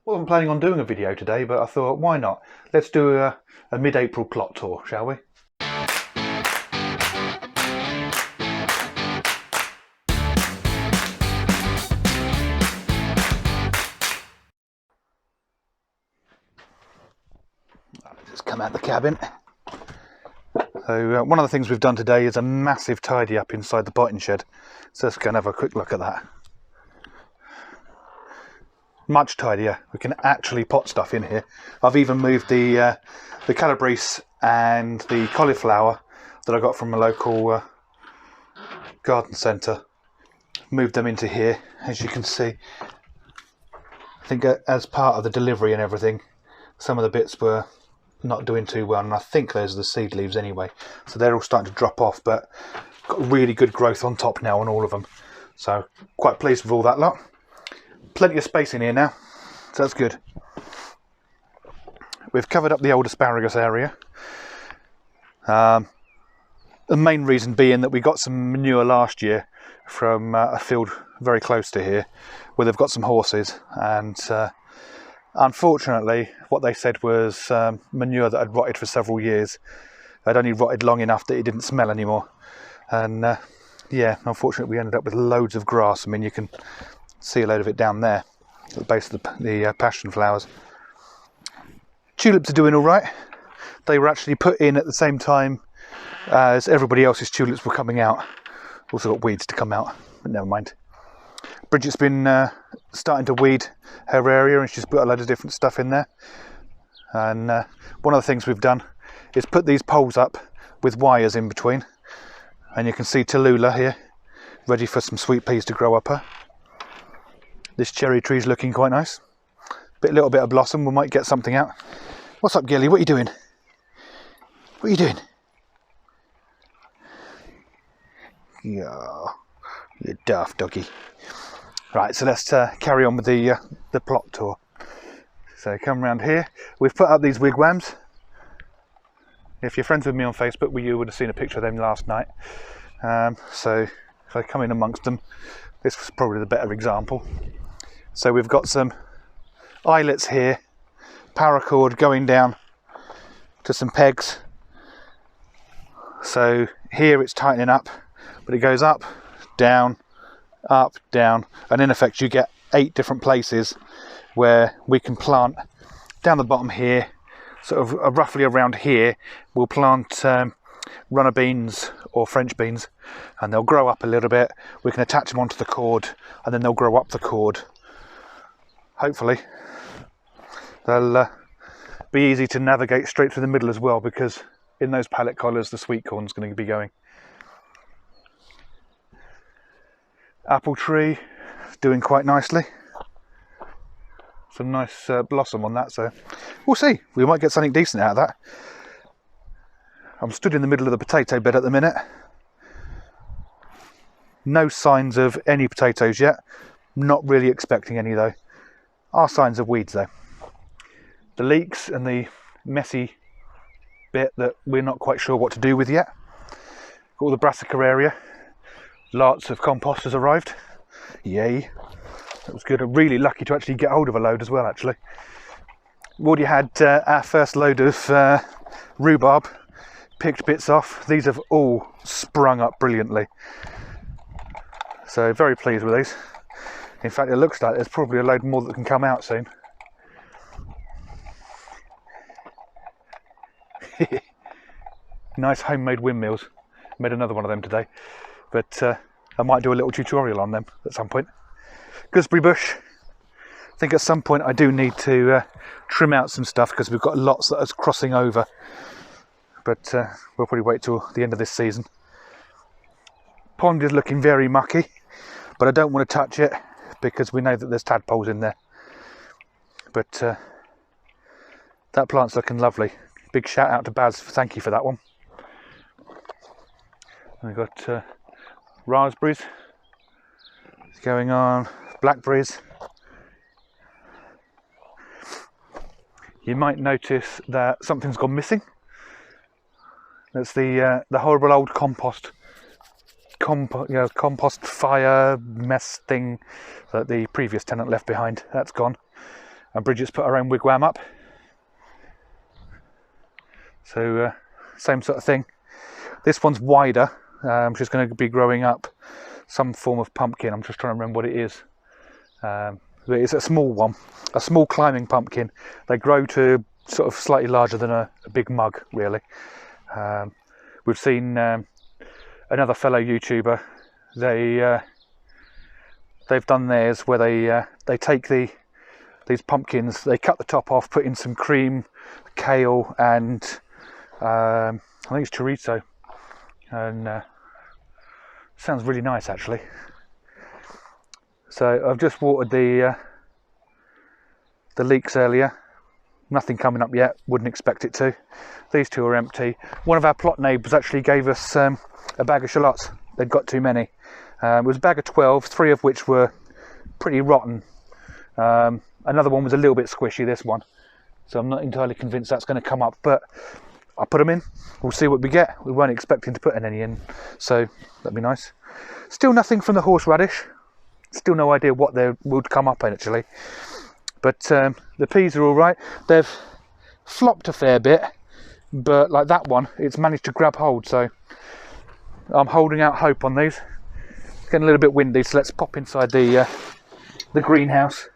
Wasn't planning on doing a video today, but I thought, why not? Let's do a mid-April plot tour, shall we? Just come out the cabin. So one of the things we've done today is a massive tidy up inside the potting shed. So let's go and have a quick look at that. Much tidier. We can actually pot stuff in here. I've even moved the calabrese and the cauliflower that I got from a local garden centre. Moved them into here, as you can see. I think as part of the delivery and everything, some of the bits were not doing too well, and I think those are the seed leaves anyway. So they're all starting to drop off, but got really good growth on top now on all of them. So quite pleased with all that lot. Plenty of space in here now, so that's good. We've covered up the old asparagus area. The main reason being that we got some manure last year from a field very close to here where they've got some horses, and unfortunately what they said was manure that had rotted for several years. It only rotted long enough that it didn't smell anymore, and yeah, unfortunately we ended up with loads of grass. I mean, you can see a load of it down there at the base of the passion flowers. Tulips are doing all right. They were actually put in at the same time as everybody else's tulips were coming out. Also got weeds to come out, but never mind. Bridget's been starting to weed her area, and she's put a load of different stuff in there. And one of the things we've done is put these poles up with wires in between, and you can see Tallulah here ready for some sweet peas to grow up her. This cherry tree's looking quite nice. Little bit of blossom, we might get something out. What's up, Gilly? What are you doing? What are you doing? Yeah, you daft doggy. Right, so let's carry on with the plot tour. So come around here. We've put up these wigwams. If you're friends with me on Facebook, you would have seen a picture of them last night. So if I come in amongst them, this was probably the better example. So we've got some eyelets here, paracord going down to some pegs. So here it's tightening up, but it goes up, down, and in effect you get 8 different places where we can plant. Down the bottom here, sort of roughly around here, we'll plant runner beans or French beans, and they'll grow up a little bit. We can attach them onto the cord, and then they'll grow up the cord. Hopefully they'll be easy to navigate straight through the middle as well, because in those pallet collars the sweet corn's going to be going. Apple tree doing quite nicely. Some nice blossom on that, so we'll see. We might get something decent out of that. I'm stood in the middle of the potato bed at the minute. No signs of any potatoes yet. Not really expecting any though. Are signs of weeds though. The leeks and the messy bit that we're not quite sure what to do with yet. Got all the brassica area. Lots of compost has arrived. Yay. That was good. I'm really lucky to actually get hold of a load as well, actually. We've already had our first load of rhubarb. Picked bits off. These have all sprung up brilliantly. So very pleased with these. In fact, it looks like there's probably a load more that can come out soon. Nice homemade windmills. Made another one of them today, but I might do a little tutorial on them at some point. Gooseberry bush. I think at some point I do need to trim out some stuff because we've got lots that are crossing over, but we'll probably wait till the end of this season. Pond is looking very mucky, but I don't want to touch it because we know that there's tadpoles in there. But that plant's looking lovely. Big shout out to Baz, thank you for that one. We've got raspberries going on, blackberries. You might notice that something's gone missing. That's the horrible old compost fire mess thing that the previous tenant left behind. That's gone. and Bridget's put her own wigwam up. So same sort of thing. This one's wider. She's going to be growing up some form of pumpkin. I'm just trying to remember what it is. It's a small one, a small climbing pumpkin. They grow to sort of slightly larger than a big mug, really. We've seen another fellow YouTuber. They've done theirs where they take these pumpkins, they cut the top off, put in some cream, kale, and I think it's chorizo, and sounds really nice actually. So I've just watered the leeks earlier. Nothing coming up yet, wouldn't expect it to. These two are empty. One of our plot neighbours actually gave us a bag of shallots. They'd got too many. It was a bag of 12, 3 of which were pretty rotten. Another one was a little bit squishy, this one. So I'm not entirely convinced that's going to come up, but I'll put them in. We'll see what we get. We weren't expecting to put any in, so that'd be nice. Still nothing from the horseradish. Still no idea what they would come up in actually. But the peas are all right. They've flopped a fair bit, but like that one, it's managed to grab hold. So I'm holding out hope on these. It's getting a little bit windy, so let's pop inside the greenhouse.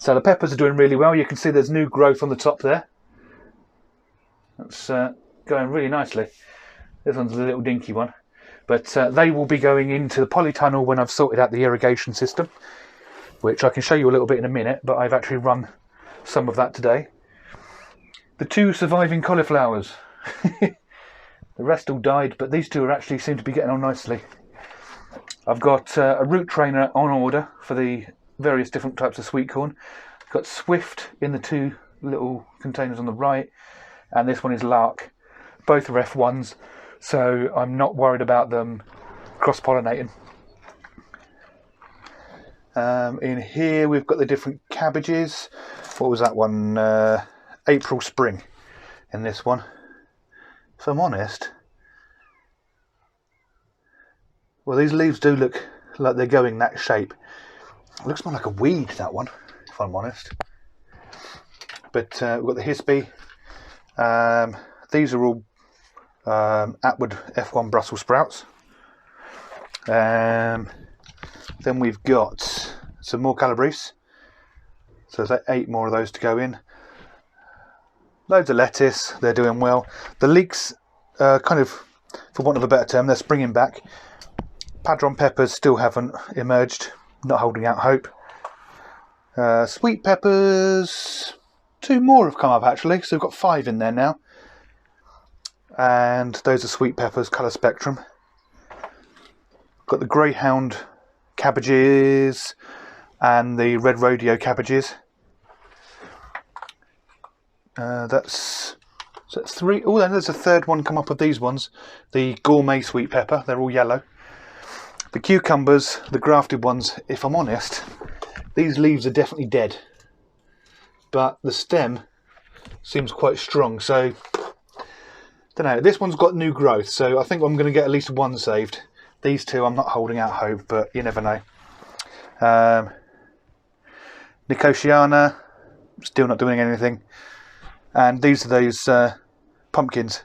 So the peppers are doing really well. You can see there's new growth on the top there. That's going really nicely. This one's a little dinky one, but they will be going into the polytunnel when I've sorted out the irrigation system, which I can show you a little bit in a minute, but I've actually run some of that today. The 2 surviving cauliflowers. The rest all died, but these 2 actually seem to be getting on nicely. I've got a root trainer on order for the various different types of sweet corn. I've got Swift in the 2 little containers on the right, and this one is Lark. Both are F1s, so I'm not worried about them cross-pollinating. In here we've got the different cabbages. What was that one? April Spring in this one. If I'm honest, well, these leaves do look like they're going that shape. It looks more like a weed, that one, if I'm honest. But we've got the Hisby. These are all Atwood F1 Brussels sprouts. Then we've got some more Calabrese. So there's 8 more of those to go in. Loads of lettuce, they're doing well. The leeks, kind of, for want of a better term, they're springing back. Padron peppers still haven't emerged, not holding out hope. Sweet peppers, 2 more have come up actually, so we've got 5 in there now. And those are sweet peppers, colour spectrum. Got the Greyhound cabbages and the Red Rodeo cabbages. That's 3. Oh, then there's a 3rd one come up of these ones. The Gourmet sweet pepper, they're all yellow. The cucumbers, the grafted ones, if I'm honest, these leaves are definitely dead. But the stem seems quite strong, so don't know. This one's got new growth, so I think I'm going to get at least 1 saved. These 2, I'm not holding out hope, but you never know. Nicotiana, still not doing anything. And these are those pumpkins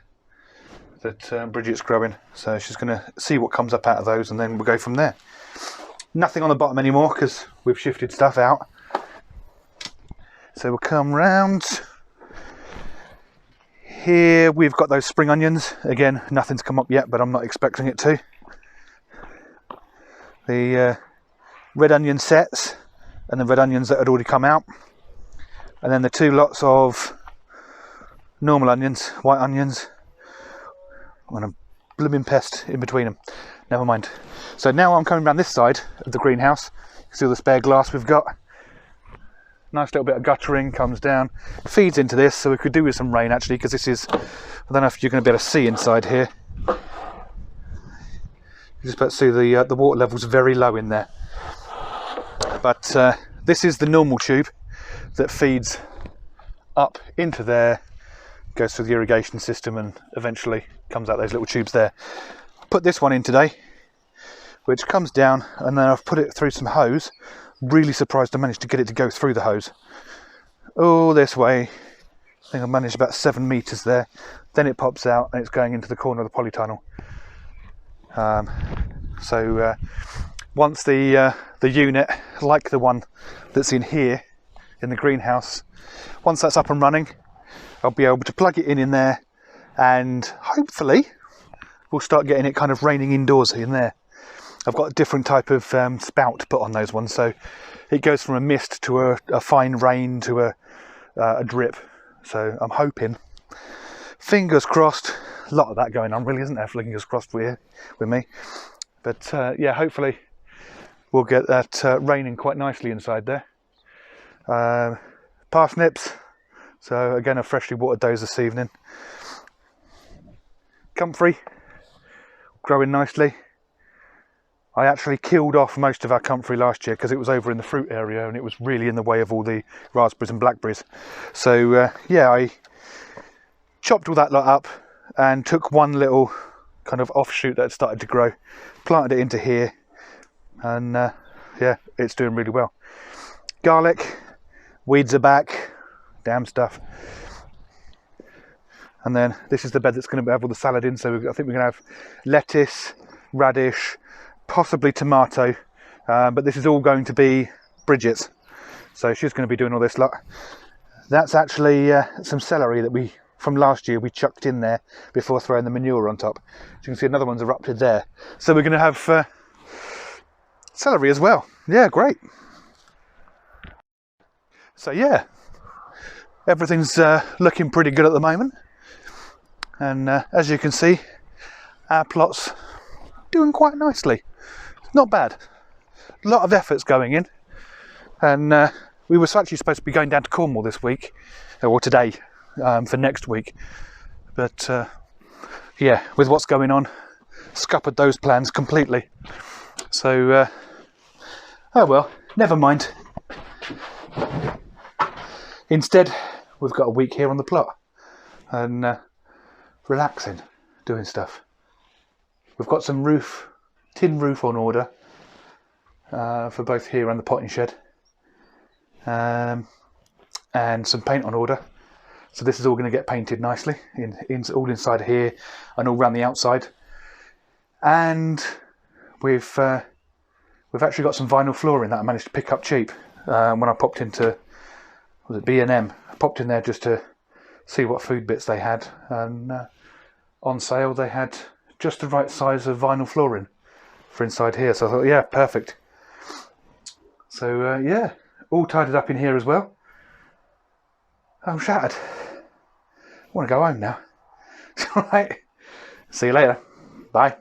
that Bridget's growing. So she's going to see what comes up out of those, and then we'll go from there. Nothing on the bottom anymore because we've shifted stuff out. So we'll come round. Here we've got those spring onions. Again, nothing's come up yet, but I'm not expecting it to. The red onion sets and the red onions that had already come out. And then the 2 lots of normal onions, white onions. And a blooming pest in between them. Never mind. So now I'm coming around this side of the greenhouse. You can see all the spare glass we've got. Nice little bit of guttering comes down, feeds into this, so we could do with some rain actually, because this is, I don't know if you're going to be able to see inside here. You just about to see the water level's very low in there. But this is the normal tube that feeds up into there, goes through the irrigation system, and eventually comes out those little tubes there. Put this one in today, which comes down, and then I've put it through some hose, Really surprised I managed to get it to go through the hose. All this way. I think I managed about 7 meters there. Then it pops out and it's going into the corner of the polytunnel. So once the unit, like the one that's in here in the greenhouse, once that's up and running, I'll be able to plug it in there, and hopefully we'll start getting it kind of raining indoors in there. I've got a different type of spout put on those ones, so it goes from a mist to a fine rain to a drip. So I'm hoping, fingers crossed, a lot of that going on really, isn't there? Fingers crossed with me. But yeah, hopefully we'll get that raining quite nicely inside there. Parsnips, so again a freshly watered those this evening. Comfrey, growing nicely. I actually killed off most of our comfrey last year because it was over in the fruit area and it was really in the way of all the raspberries and blackberries. So yeah, I chopped all that lot up and took one little kind of offshoot that had started to grow, planted it into here, and yeah, it's doing really well. Garlic, weeds are back, damn stuff. And then this is the bed that's going to have all the salad in, so I think we're going to have lettuce, radish, possibly tomato, but this is all going to be Bridget's, so she's going to be doing all this lot. That's actually some celery that from last year we chucked in there before throwing the manure on top. So you can see another one's erupted there, so we're going to have celery as well. Yeah, great. So yeah, everything's looking pretty good at the moment, and as you can see, our plot's doing quite nicely. Not bad. A lot of effort's going in, and we were actually supposed to be going down to Cornwall this week, or today, for next week, but yeah, with what's going on, scuppered those plans completely. So oh well, never mind. Instead, we've got a week here on the plot and relaxing, doing stuff. We've got some tin roof on order for both here and the potting shed, and some paint on order. So this is all going to get painted nicely, all inside here and all around the outside. And we've actually got some vinyl flooring that I managed to pick up cheap when I popped into, was it B&M? I popped in there just to see what food bits they had, and on sale they had just the right size of vinyl flooring for inside here. So I thought, yeah, perfect. So yeah, all tidied up in here as well. I'm shattered. I want to go home now. All right. See you later. Bye.